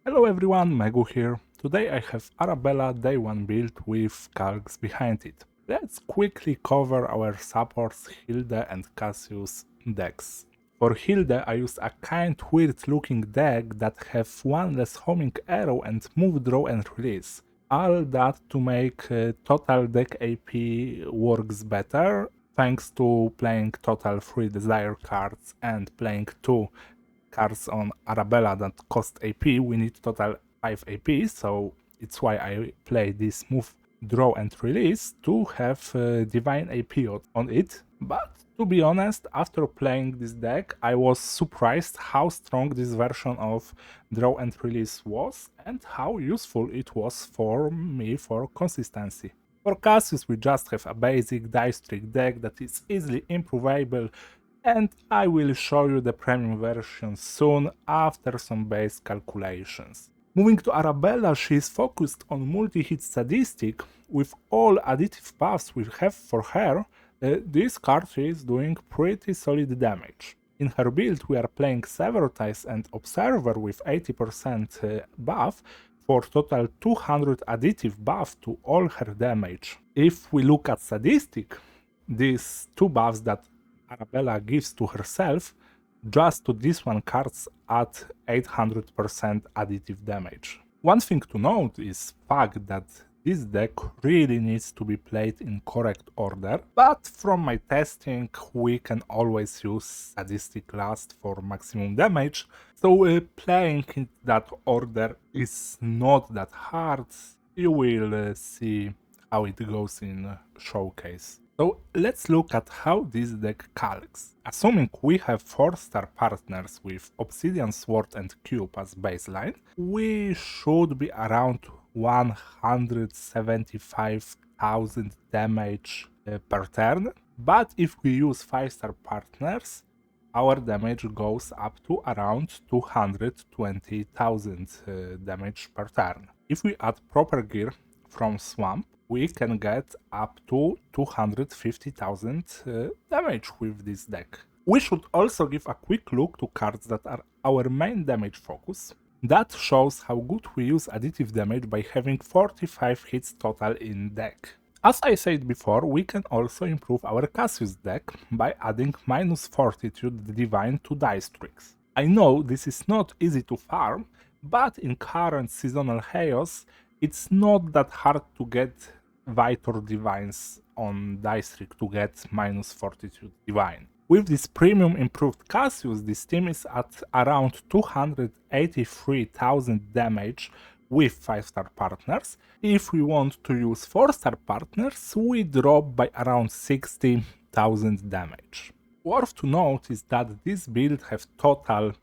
Hello everyone, Megu here. Today I have Arabella Day 1 build with Calcs behind it. Let's quickly cover our supports Hilde and Cassius decks. For Hilde I used a kind weird looking deck that have one less homing arrow and move, draw and release. All that to make total deck AP works better, thanks to playing total 3 desire cards and playing 2 cards on Arabella that cost AP, we need total 5 AP, so it's why I play this move, draw and release to have divine AP on it. But to be honest, after playing this deck, I was surprised how strong this version of draw and release was and how useful it was for me for consistency. For Cassius, we just have a basic dice trick deck that is easily improvable, and I will show you the premium version soon after some base calculations. Moving to Arabella, she is focused on multi-hit statistic. With all additive buffs we have for her, this card is doing pretty solid damage. In her build we are playing Severitize and Observer with 80% buff for total 200 additive buff to all her damage. If we look at statistic, these two buffs that Arabella gives to herself, just to this one cards at 800% additive damage. One thing to note is fact that this deck really needs to be played in correct order, but from my testing we can always use statistic last for maximum damage, so playing in that order is not that hard. You will see how it goes in showcase. So let's look at how this deck calcs. Assuming we have 4-star partners with Obsidian Sword and Cube as baseline, we should be around 175,000 damage per turn. But if we use 5-star partners, our damage goes up to around 220,000 damage per turn. If we add proper gear from Swamp, we can get up to 250,000 damage with this deck. We should also give a quick look to cards that are our main damage focus. That shows how good we use additive damage by having 45 hits total in deck. As I said before, we can also improve our Cassius deck by adding minus Fortitude Divine to dice tricks. I know this is not easy to farm, but in current seasonal chaos, it's not that hard to get Vitor Divines on dice trick to get minus Fortitude Divine. With this premium improved Cassius, this team is at around 283,000 damage with 5-star partners. If we want to use 4-star partners, we drop by around 60,000 damage. Worth to note is that this build has total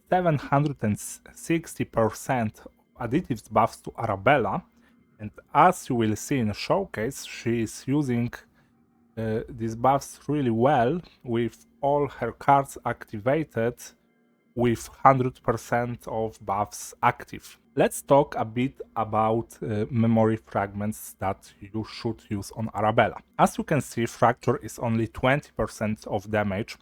760% additive buffs to Arabella, and as you will see in a showcase, she is using these buffs really well with all her cards activated with 100% of buffs active. Let's talk a bit about memory fragments that you should use on Arabella. As you can see, Fracture is only 20% of damage,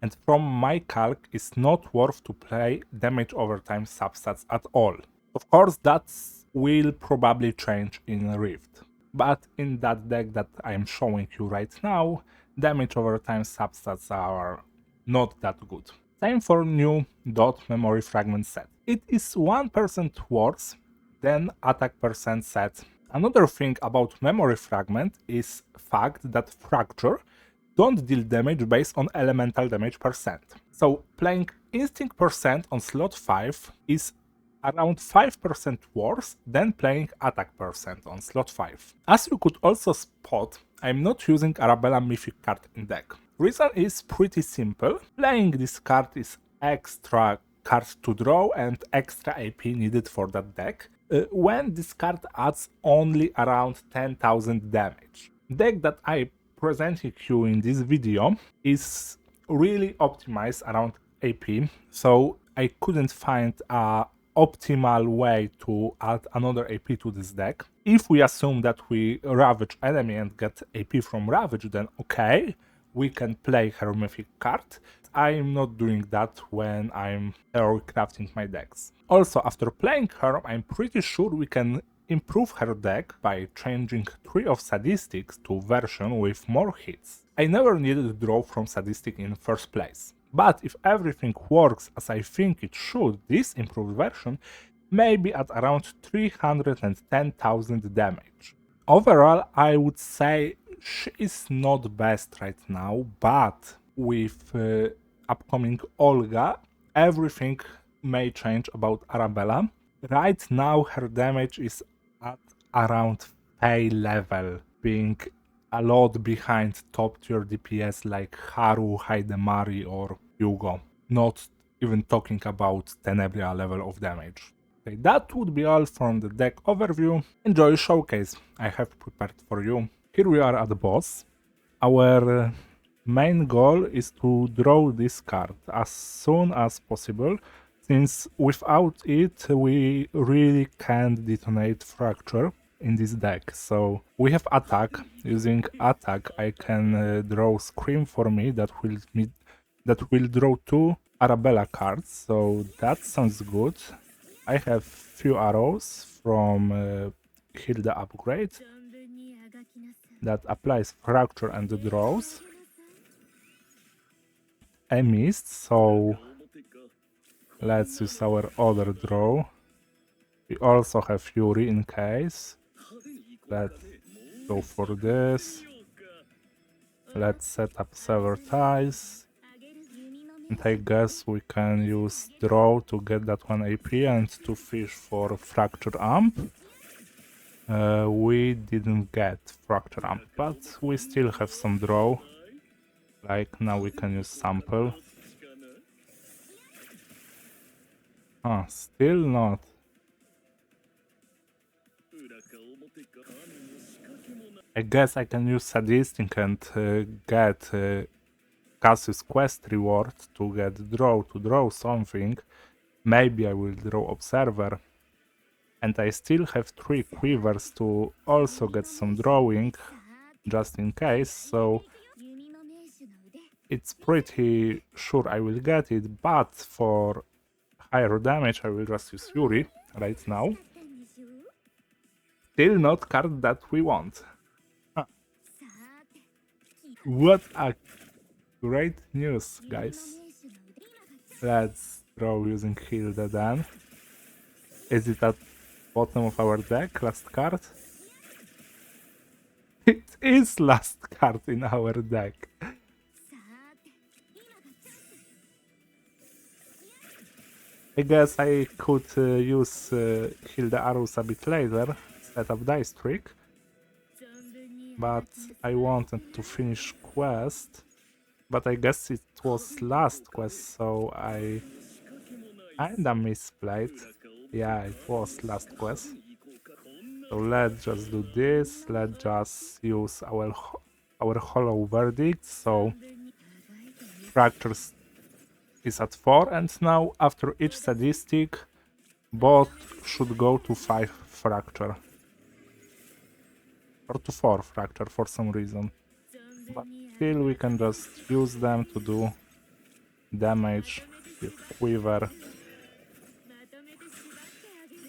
and from my calc it's not worth to play damage over time substats at all. Of course, that will probably change in Rift, but in that deck that I'm showing you right now, damage over time substats are not that good. Same for new dot memory fragment set. It is 1% worse than attack percent set. Another thing about memory fragment is fact that Fracture don't deal damage based on elemental damage percent. So playing instinct percent on slot 5 is around 5% worse than playing attack percent on slot 5. As you could also spot, I'm not using Arabella Mythic card in deck. Reason is pretty simple. Playing this card is extra card to draw and extra AP needed for that deck, when this card adds only around 10,000 damage. Deck that I presented you in this video is really optimized around AP, so I couldn't find a optimal way to add another AP to this deck. If we assume that we ravage enemy and get AP from ravage, then okay, we can play her mythic card. I'm not doing that when I'm crafting my decks. Also, after playing her, I'm pretty sure we can improve her deck by changing 3 of Sadistics to version with more hits. I never needed to draw from Sadistic in first place. But if everything works as I think it should, this improved version may be at around 310,000 damage. Overall, I would say she is not best right now, but with upcoming Olga, everything may change about Arabella. Right now, her damage is at around Fey level, being a lot behind top tier DPS like Haru, Haidemari or Hugo. Not even talking about Tenebria level of damage. Okay, that would be all from the deck overview. Enjoy showcase I have prepared for you. Here we are at the boss. Our main goal is to draw this card as soon as possible, since without it we really can't detonate Fracture in this deck. So we have attack. Using attack I can draw Scream for me that will draw 2 Arabella cards, so that sounds good. I have few arrows from Hilde upgrade that applies Fracture and draws. I missed, so let's use our other draw. We also have Fury in case. Let's go for this. Let's set up Sever Ties. And I guess we can use draw to get that 1 AP and to fish for Fracture Amp. We didn't get Fracture Amp, but we still have some draw. Like now we can use Sample. Still not. I guess I can use Sadistic and get Cassius quest reward to get draw to draw something. Maybe I will draw Observer. And I still have 3 quivers to also get some drawing, just in case, so it's pretty sure I will get it, but for higher damage I will just use Fury right now. Still not card that we want. What a great news, guys. Let's draw using Hilde then. Is it at bottom of our deck, last card? It is last card in our deck. I guess I could use Hilde arrows a bit later, set up Dice Trick. But I wanted to finish quest. But I guess it was last quest, so I kinda misplayed. Yeah, it was last quest. So let's just do this. Let's just use our hollow verdict. So Fractures is at 4, and now after each Sadistic, both should go to 5 Fracture. Or to 4 Fracture for some reason. But still we can just use them to do damage with Quiver.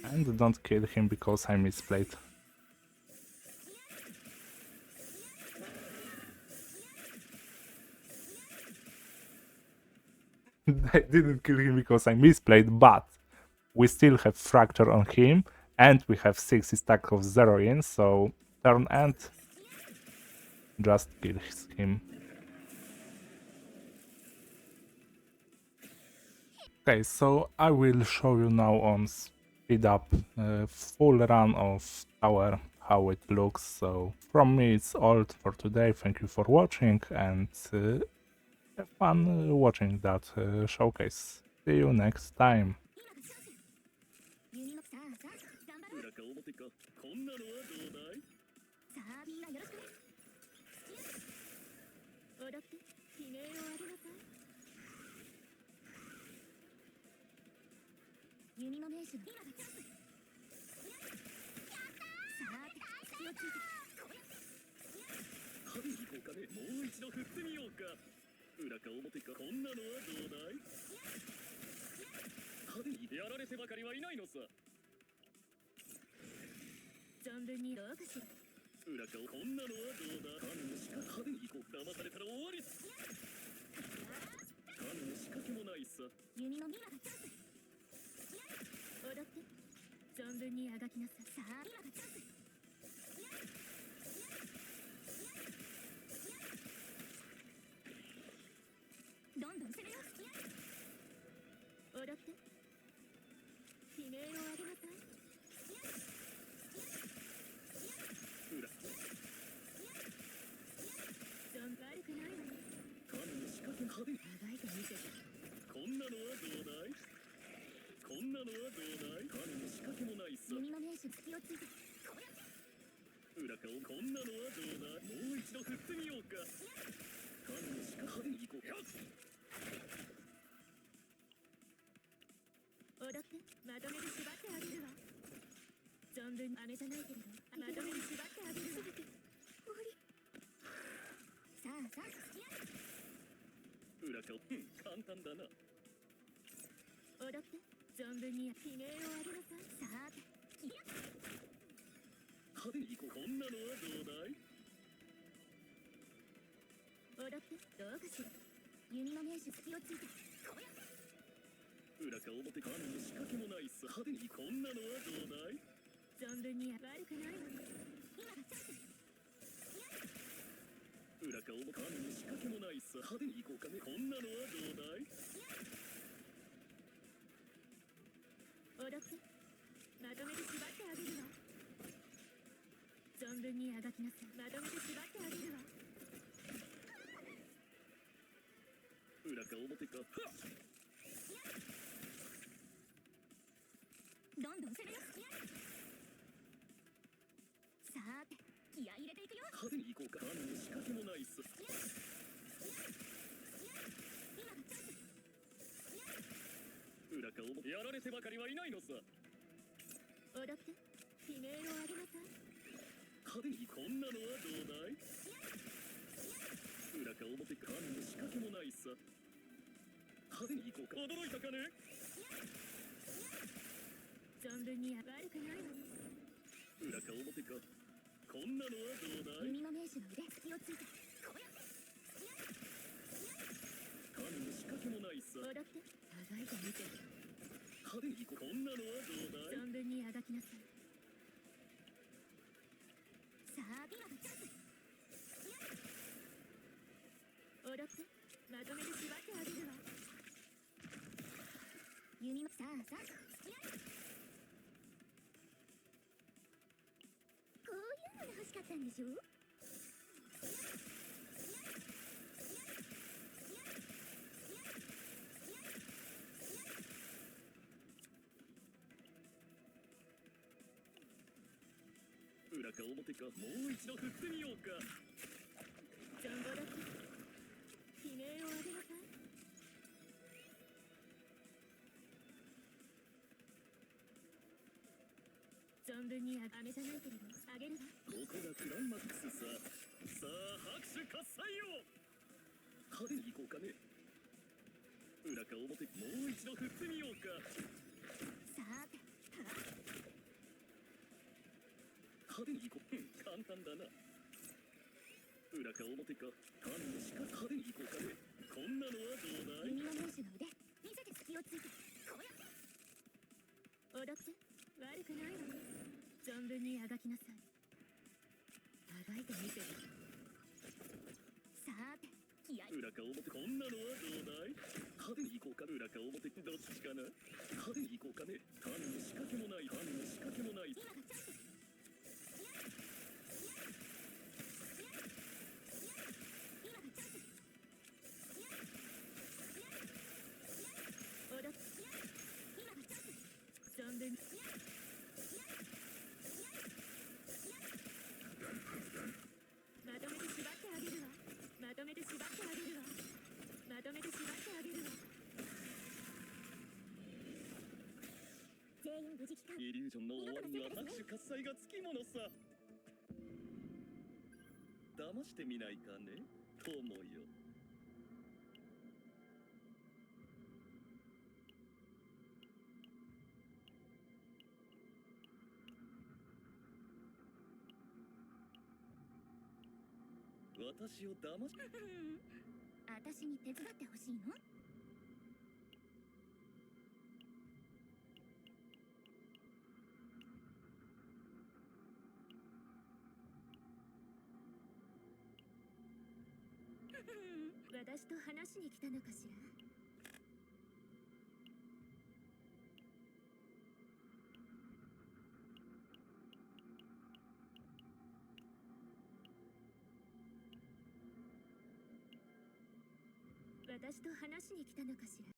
And don't kill him because I misplayed. I didn't kill him because I misplayed, but we still have Fracture on him, and we have 60 stack of 0 in, so turn end, just kill him. Okay, so I will show you now on speed up full run of tower, how it looks. So from me it's all for today. Thank you for watching, and have fun watching that showcase. See you next time. んなのはどうだい。派手にやられてばかりはいないのさ。存分にどうかしら。裏顔こんなのはどうだ。神の仕掛け派手に行こう。騙されたら終わり。神の仕掛けもないさ。弓の今がチャンス。踊って存分にあがきなさい。さあ今がチャンス。どんどん攻めよう。踊って悲鳴を上げなさい。裏悪くないわね。神の仕掛け派手にあがいてみせて。こんなのはどうだい。こんなのはどうだい。神の仕掛けもないさ。弓の名手隙をついてこうやって。裏顔こんなのはどうだ。もう一度振ってみようか。神の仕掛け派手に行こう。よっ踊ってまとめて縛ってあげるわ。存分飴じゃないけれどまとめて縛ってあげるわ。終わり。さあさあ裏顔簡単だな。踊って存分に悲鳴を上げなさい。さあてキヤ派手に行こう。こんなのはどうだい。踊ってどうかしら。弓の名手隙をついてこうやって。裏か表か神の仕掛けもないさ。派手にこんなのはどうだい。存分に悪くないわね。今がチャンス。裏か表か神の仕掛けもないさ。派手に行こうかね。こんなのはどうだい。踊ってまとめて縛ってあげるわ。存分にあがきなさい。まとめて縛ってあげるわ。裏か表か。はっどんどん攻めよう。さあて気合い入れていくよ。派手に行こうか。神の仕掛けもないさ。今がチャンス。裏か表やられてばかりはいないのさ。踊って悲鳴を上げなさい。派手にこんなのはどうだい。裏か表か神の仕掛けもないさ。派手に行こうか。驚いたかね。存分に悪くないわね。裏か表かこんなのはどうだい。弓の名手の腕隙をついてこうやって。神の仕掛けもないさ。踊ってあがいてみて。派手に行こう。こんなのはどうだい。存分にあがきなさい。さあ今がチャンス。踊ってまとめて縛ってあげるわ。弓もさあさあこういうのが欲しかったんでしょ。裏か表かもう一度振ってみようか。ジャンボだって悲鳴を上げなさい。存分に飴じゃないけれどあげるわ。ここがクライマックスさ。さあ拍手喝采よ。派手に行こうかね。裏か表もう一度振ってみようか。さて派手に行こう。簡単だな。裏か表か神の仕掛け。派手に行こうかね。こんなのはどうだい。弓の名手の腕見せて隙をついてこうやって踊って悪くないわね。存分にあがきなさい。あがいてみせる。さて気合い。裏か表こんなのはどうだい。派手に行こうか。裏か表どっちかな。派手に行こうかね。神の仕掛けもない。神の仕掛けもない。今がチャンス。今がチャンス。踊って今がチャンス。存分にまとめて縛ってあげるわ。まとめて縛ってあげるわ。まとめて縛ってあげるわ。全員無事帰還。イリュージョンの終わりには拍手喝采がつきものさ。騙してみないかね友よ。私を騙し私に手伝ってほしいの？私と話しに来たのかしら？私と話しに来たのかしら？